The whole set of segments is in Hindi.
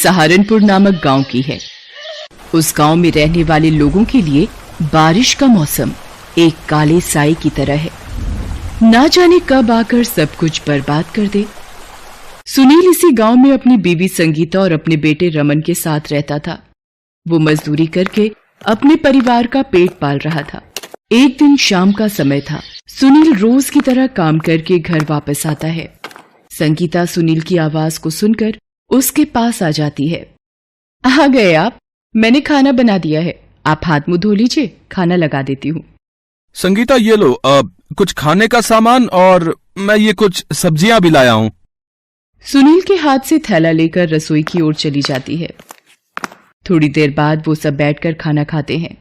सहारनपुर नामक गांव की है। उस गांव में रहने वाले लोगों के लिए बारिश का मौसम एक काले साए की तरह है, ना जाने कब आकर सब कुछ बर्बाद कर दे। सुनील इसी गांव में अपनी बीवी संगीता और अपने बेटे रमन के साथ रहता था। वो मजदूरी करके अपने परिवार का पेट पाल रहा था। एक दिन शाम का समय था। सुनील रोज की तरह काम करके घर वापस आता है। संगीता सुनील की आवाज को सुनकर उसके पास आ जाती है। आ गए आप? मैंने खाना बना दिया है, आप हाथ मुंह धो लीजिए, खाना लगा देती हूँ। संगीता ये लो, कुछ खाने का सामान और मैं ये कुछ सब्जियां भी लाया हूँ। सुनील के हाथ से थैला लेकर रसोई की ओर चली जाती है। थोड़ी देर बाद वो सब बैठकर खाना खाते हैं।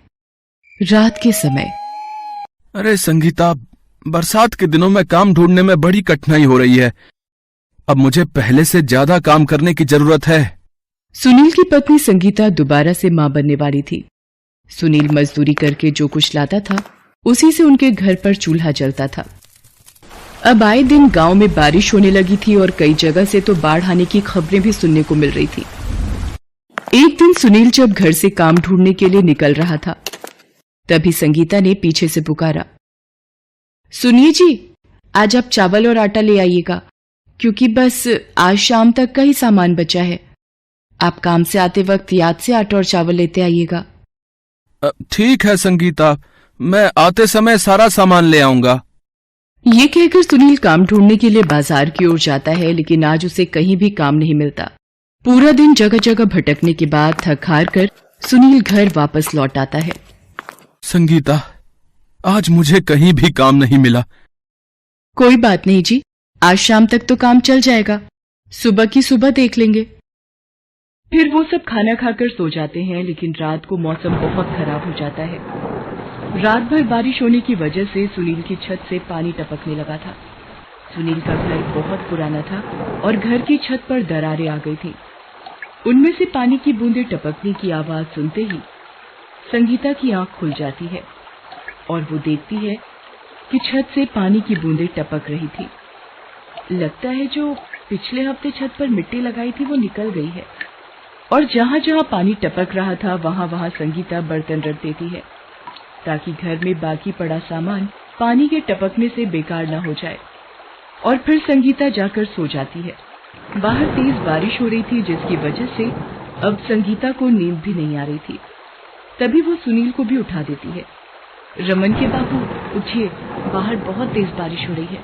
रात के समय। अरे संगीता, बरसात के दिनों में काम ढूंढने में बड़ी कठिनाई हो रही है। अब मुझे पहले से ज्यादा काम करने की जरूरत है। सुनील की पत्नी संगीता दोबारा से मां बनने वाली थी। सुनील मजदूरी करके जो कुछ लाता था उसी से उनके घर पर चूल्हा जलता था। अब आए दिन गांव में बारिश होने लगी थी और कई जगह से तो बाढ़ आने की खबरें भी सुनने को मिल रही थी। एक दिन सुनील जब घर से काम ढूंढने के लिए निकल रहा था, तभी संगीता ने पीछे से पुकारा, सुनिए जी, आज आप चावल और आटा ले आइएगा, क्योंकि बस आज शाम तक का ही सामान बचा है। आप काम से आते वक्त याद से आटा और चावल लेते आइएगा। ठीक है संगीता, मैं आते समय सारा सामान ले आऊंगा। ये कहकर सुनील काम ढूंढने के लिए बाजार की ओर जाता है, लेकिन आज उसे कहीं भी काम नहीं मिलता। पूरा दिन जगह जगह भटकने के बाद थक हार कर सुनील घर वापस लौट आता है। संगीता, आज मुझे कहीं भी काम नहीं मिला। कोई बात नहीं जी, आज शाम तक तो काम चल जाएगा, सुबह की सुबह देख लेंगे। फिर वो सब खाना खाकर सो जाते हैं, लेकिन रात को मौसम बहुत खराब हो जाता है। रात भर बारिश होने की वजह से सुनील की छत से पानी टपकने लगा था। सुनील का घर बहुत पुराना था और घर की छत पर दरारें आ गई थी। उनमें से पानी की बूंदें टपकने की आवाज सुनते ही संगीता की आंख खुल जाती है और वो देखती है कि छत से पानी की बूंदें टपक रही थी। लगता है जो पिछले हफ्ते छत पर मिट्टी लगाई थी वो निकल गई है, और जहां जहां पानी टपक रहा था वहां वहां संगीता बर्तन रख देती है, ताकि घर में बाकी पड़ा सामान पानी के टपकने से बेकार न हो जाए। और फिर संगीता जाकर सो जाती है। बाहर तेज बारिश हो रही थी, जिसकी वजह से अब संगीता को नींद भी नहीं आ रही थी। तभी वो सुनील को भी उठा देती है। रमन के बाबू, उठिए, बाहर बहुत तेज बारिश हो रही है,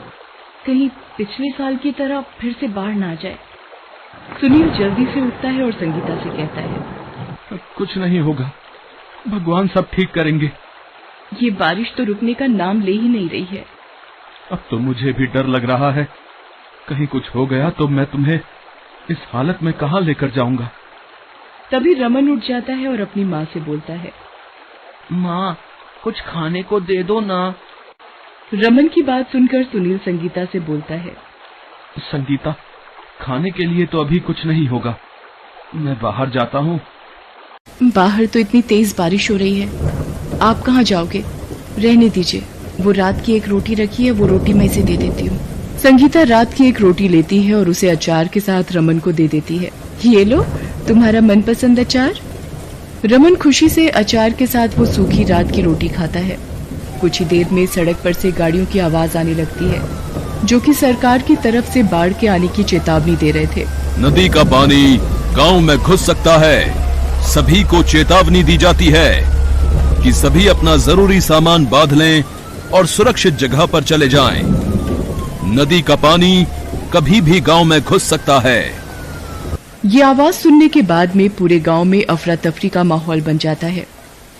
कहीं पिछले साल की तरह फिर से बाढ़ ना आ जाए। सुनील जल्दी से उठता है और संगीता से कहता है, कुछ नहीं होगा, भगवान सब ठीक करेंगे। ये बारिश तो रुकने का नाम ले ही नहीं रही है। अब तो मुझे भी डर लग रहा है, कहीं कुछ हो गया तो मैं तुम्हें इस हालत में कहाँ लेकर जाऊंगा। तभी रमन उठ जाता है और अपनी माँ से बोलता है, माँ, कुछ खाने को दे दो ना। रमन की बात सुनकर सुनील संगीता से बोलता है, संगीता, खाने के लिए तो अभी कुछ नहीं होगा, मैं बाहर जाता हूँ। बाहर तो इतनी तेज बारिश हो रही है, आप कहाँ जाओगे? रहने दीजिए, वो रात की एक रोटी रखी है, वो रोटी मैं इसे दे देती हूँ। संगीता रात की एक रोटी लेती है और उसे अचार के साथ रमन को दे देती है। ये लो, तुम्हारा मनपसंद अचार। रमन खुशी से अचार के साथ वो सूखी रात की रोटी खाता है। कुछ ही देर में सड़क पर से गाड़ियों की आवाज आने लगती है, जो कि सरकार की तरफ से बाढ़ के आने की चेतावनी दे रहे थे। नदी का पानी गांव में घुस सकता है, सभी को चेतावनी दी जाती है कि सभी अपना जरूरी सामान बांध लें और सुरक्षित जगह पर चले जाएं। नदी का पानी कभी भी गांव में घुस सकता है। ये आवाज सुनने के बाद में पूरे गांव में अफरा तफरी का माहौल बन जाता है।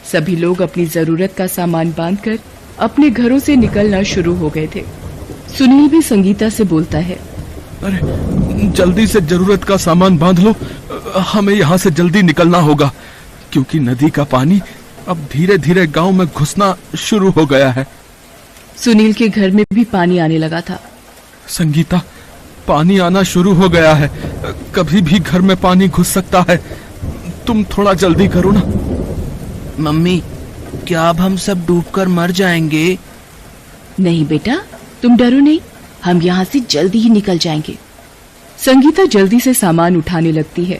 सभी लोग अपनी जरूरत का सामान बांधकर अपने घरों से निकलना शुरू हो गए थे। सुनील भी संगीता से बोलता है, अरे जल्दी से जरूरत का सामान बांध लो, हमें यहाँ से जल्दी निकलना होगा, क्योंकि नदी का पानी अब धीरे धीरे गांव में घुसना शुरू हो गया है। सुनील के घर में भी पानी आने लगा था। संगीता, पानी आना शुरू हो गया है, कभी भी घर में पानी घुस सकता है, तुम थोड़ा जल्दी करो ना। मम्मी, क्या अब हम सब डूबकर मर जाएंगे? नहीं बेटा, तुम डरो नहीं, हम यहाँ से जल्दी ही निकल जाएंगे। संगीता जल्दी से सामान उठाने लगती है।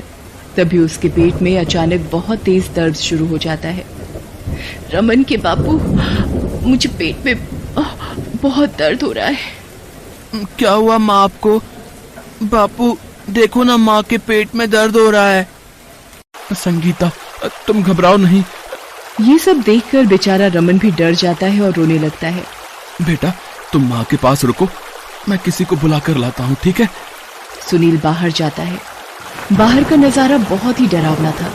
तभी उसके पेट में अचानक बहुत तेज दर्द शुरू हो जाता है। रमन के बापू, मुझे पेट में बहुत दर्द हो रहा है। क्या हुआ माँ आपको? बापू देखो ना, माँ के पेट में दर्द हो रहा है। संगीता तुम घबराओ नहीं। ये सब देखकर बेचारा रमन भी डर जाता है और रोने लगता है। बेटा तुम माँ के पास रुको, मैं किसी को बुला कर लाता हूँ, ठीक है? सुनील बाहर जाता है। बाहर का नजारा बहुत ही डरावना था।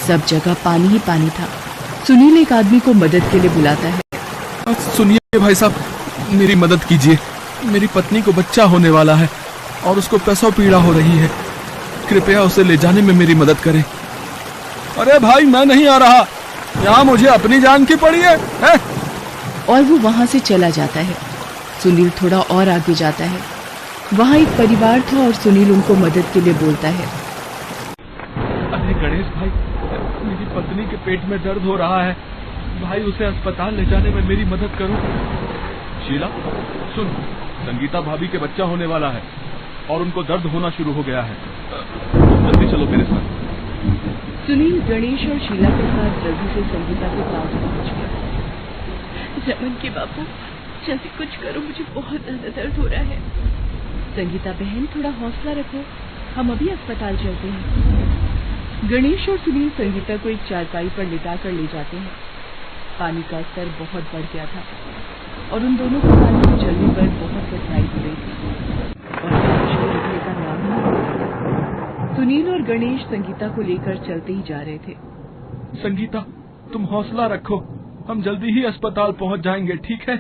सब जगह पानी ही पानी था। सुनील एक आदमी को मदद के लिए बुलाता है। सुनिए भाई साहब, मेरी मदद कीजिए। मेरी पत्नी को बच्चा होने वाला है और उसको प्रसव पीड़ा हो रही है। कृपया उसे ले जाने में मेरी मदद करें। अरे भाई मैं नहीं आ रहा, यहाँ मुझे अपनी जान की पड़ी है? और वो वहां से चला जाता है। सुनील थोड़ा और आगे जाता है। वहां एक परिवार था और सुनील उनको मदद के लिए बोलता है। अरे गणेश भाई, मेरी पत्नी के पेट में दर्द हो रहा है भाई, उसे अस्पताल ले जाने में मेरी मदद करो। शीला सुन, संगीता भाभी के बच्चा होने वाला है और उनको दर्द होना शुरू हो गया है। जल्दी चलो मेरे साथ। सुनील गणेश और शीला के साथ जल्दी से संगीता के पास पहुंच गया। रमन के बापू, जल्दी कुछ करो, मुझे बहुत ज्यादा दर्द हो रहा है। संगीता बहन, थोड़ा हौसला रखो, हम अभी अस्पताल चलते हैं। गणेश और सुनील संगीता को एक चारपाई पर लिटा कर ले जाते हैं। पानी का स्तर बहुत बढ़ गया था और उन दोनों को पानी में चलने पर बहुत कठिनाई हो रही थी और गणेश को रुकने का नाम नहीं ले रहा। सुनील और गणेश संगीता को लेकर चलते ही जा रहे थे। संगीता तुम हौसला रखो, हम जल्दी ही अस्पताल पहुंच जाएंगे, ठीक है?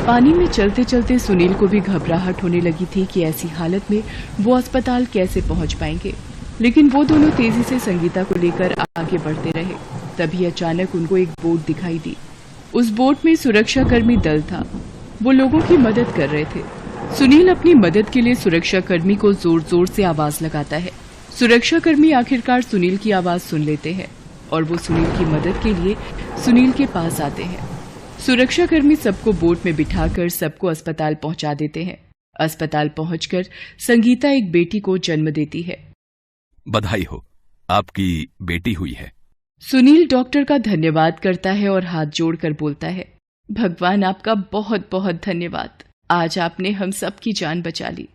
पानी में चलते चलते सुनील को भी घबराहट होने लगी थी कि ऐसी हालत में वो अस्पताल कैसे पहुंच पाएंगे, लेकिन वो दोनों तेजी से संगीता को लेकर आगे बढ़ते रहे। तभी अचानक उनको एक बोट दिखाई दी। उस बोट में सुरक्षाकर्मी दल था। वो लोगों की मदद कर रहे थे। सुनील अपनी मदद के लिए सुरक्षाकर्मी को जोर जोर से आवाज लगाता है। सुरक्षाकर्मी आखिरकार सुनील की आवाज सुन लेते हैं और वो सुनील की मदद के लिए सुनील के पास आते हैं। सुरक्षाकर्मी सबको बोट में बिठाकर सबको अस्पताल पहुंचा देते हैं। अस्पताल पहुंचकर संगीता एक बेटी को जन्म देती है। बधाई हो, आपकी बेटी हुई है। सुनील डॉक्टर का धन्यवाद करता है और हाथ जोड़कर बोलता है, भगवान आपका बहुत बहुत धन्यवाद, आज आपने हम सब की जान बचा ली।